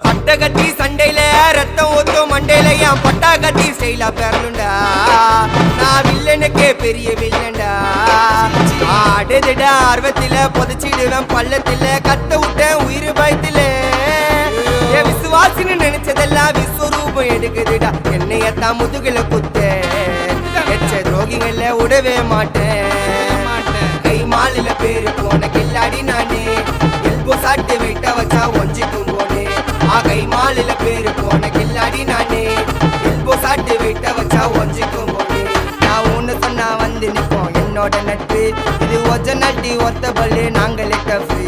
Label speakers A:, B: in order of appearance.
A: பட்ட கட்டி சண்டையில ரத்தம் ஊத்தும் மண்டையில என் பட்டா கட்டி ஸ்டைலா பேரலுண்டா. நான் வில்லனுக்கே பெரிய வில்லன்டா. ஆடுதிட ஆர்வத்தில புதைச்சிடுவேன் பள்ளத்தில கத்த விட்டேன் உயிர் பயத்தில. என் விசுவாசின்னு நினைச்சதெல்லாம் விஸ்வரூபம் எடுக்குதுடா. என்னையத்தான் முதுகுல குத்த எச்ச துரோகிகள விடவே மாட்டேன். கை மாலில பேரு போன கில்லாடி நானே. எல்போ சாட்டு வெயிட்ட வச்சா ஒஞ்சிக்கும் போனே. கை மாலில பேரு போன கில்லாடி நானே. எல்போ சாட்டு வெயிட்ட வச்சா ஒஞ்சிக்கும் போனே. நான் ஒண்ணு சொன்னா வந்து நிப்போம் என்னோட நட்பு. இது ஒஜ நட்டி ஒத்த பல்லு நாங்களே டஃபு.